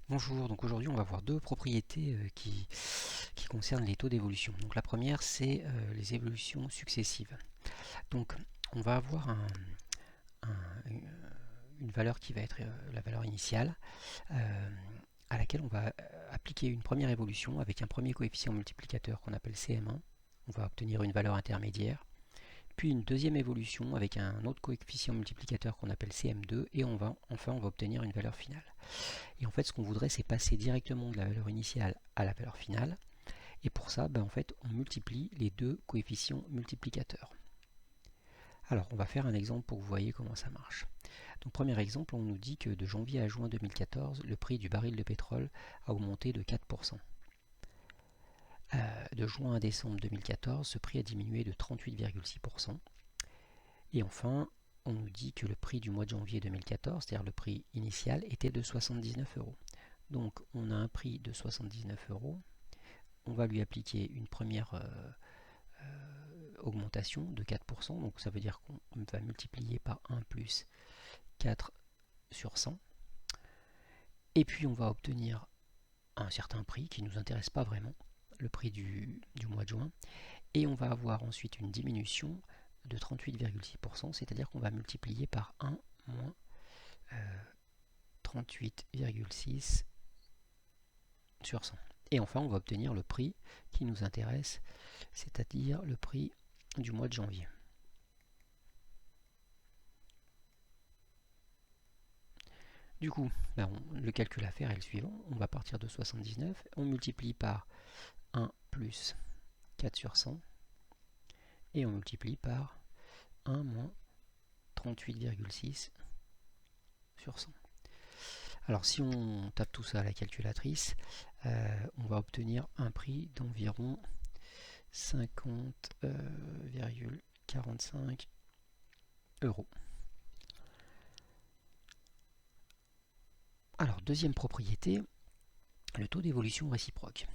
Bonjour, donc aujourd'hui on va voir deux propriétés qui concernent les taux d'évolution. Donc la première c'est les évolutions successives. Donc on va avoir une valeur qui va être la valeur initiale à laquelle on va appliquer une première évolution avec un premier coefficient multiplicateur qu'on appelle CM1. On va obtenir une valeur intermédiaire. Puis une deuxième évolution avec un autre coefficient multiplicateur qu'on appelle CM2 et enfin on va obtenir une valeur finale. Et en fait ce qu'on voudrait c'est passer directement de la valeur initiale à la valeur finale et pour ça en fait on multiplie les deux coefficients multiplicateurs. Alors on va faire un exemple pour que vous voyez comment ça marche. Donc premier exemple, on nous dit que de janvier à juin 2014 le prix du baril de pétrole a augmenté de 4%. De juin à décembre 2014 ce prix a diminué de 38,6%. Et enfin, on nous dit que le prix du mois de janvier 2014, c'est-à-dire le prix initial, était de 79 euros. Donc on a un prix de 79 euros. On va lui appliquer une première augmentation de 4%. Donc ça veut dire qu'on va multiplier par 1 plus 4 sur 100. Et puis on va obtenir un certain prix qui ne nous intéresse pas vraiment, le prix du mois de juin. Et on va avoir ensuite une diminution de 38,6%, c'est-à-dire qu'on va multiplier par 1 moins 38,6 sur 100. Et enfin, on va obtenir le prix qui nous intéresse, c'est-à-dire le prix du mois de janvier. Du coup, le calcul à faire est le suivant. On va partir de 79, on multiplie par 1 plus 4 sur 100, et on multiplie par 1 moins 38,6 sur 100. Alors si on tape tout ça à la calculatrice, on va obtenir un prix d'environ 50,45 euros. Alors deuxième propriété, le taux d'évolution réciproque.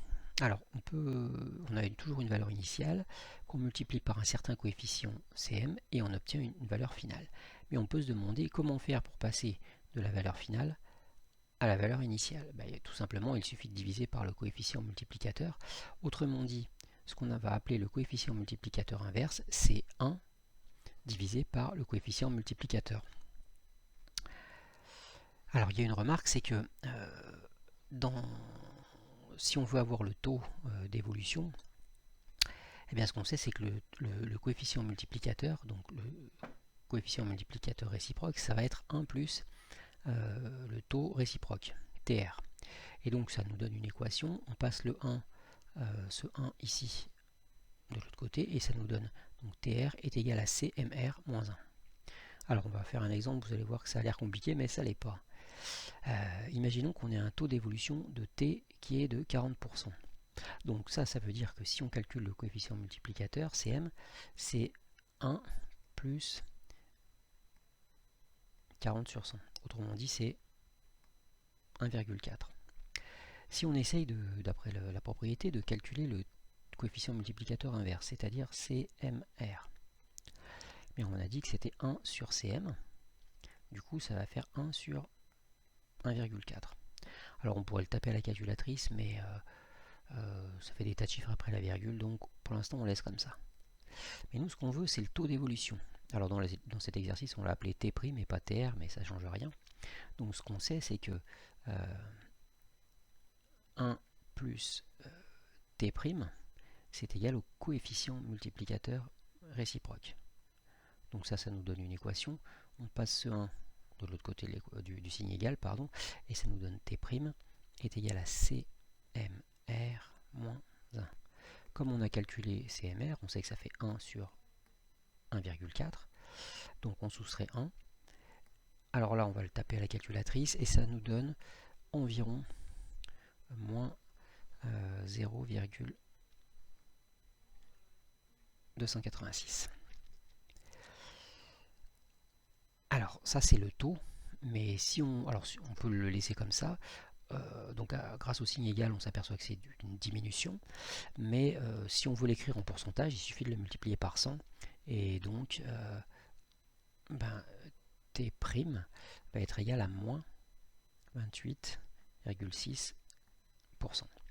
Alors on a toujours une valeur initiale qu'on multiplie par un certain coefficient CM et on obtient une valeur finale. Mais on peut se demander comment faire pour passer de la valeur finale à la valeur initiale. Tout simplement, il suffit de diviser par le coefficient multiplicateur. Autrement dit, ce qu'on va appeler le coefficient multiplicateur inverse, c'est 1 divisé par le coefficient multiplicateur. Alors il y a une remarque, c'est que si on veut avoir le taux d'évolution, ce qu'on sait c'est que le coefficient multiplicateur, donc le coefficient multiplicateur réciproque, ça va être 1 plus le taux réciproque, TR. Et donc ça nous donne une équation, on passe le 1, ce 1 ici de l'autre côté, et ça nous donne donc TR est égal à CMR moins 1. Alors on va faire un exemple, vous allez voir que ça a l'air compliqué, mais ça l'est pas. Imaginons qu'on ait un taux d'évolution de T qui est de 40%. Donc ça veut dire que si on calcule le coefficient multiplicateur, CM, c'est 1 plus 40 sur 100. Autrement dit, c'est 1,4. Si on essaye, d'après la propriété, de calculer le coefficient multiplicateur inverse, c'est-à-dire CMR, mais on a dit que c'était 1 sur CM, du coup ça va faire 1 sur 1,4. Alors on pourrait le taper à la calculatrice, mais ça fait des tas de chiffres après la virgule, donc pour l'instant on laisse comme ça. Mais nous ce qu'on veut c'est le taux d'évolution. Alors dans cet exercice on l'a appelé T' et pas TR, mais ça ne change rien. Donc ce qu'on sait c'est que 1 plus T' c'est égal au coefficient multiplicateur réciproque. Donc ça nous donne une équation. On passe ce 1 de l'autre côté du signe égal, et ça nous donne T' est égal à CMR moins 1. Comme on a calculé CMR, on sait que ça fait 1 sur 1,4. Donc on soustrait 1. Alors là, on va le taper à la calculatrice et ça nous donne environ moins 0,286. Alors ça c'est le taux, mais si on peut le laisser comme ça. Donc grâce au signe égal on s'aperçoit que c'est une diminution, mais si on veut l'écrire en pourcentage il suffit de le multiplier par 100 et donc T' va être égal à moins 28,5. 6%.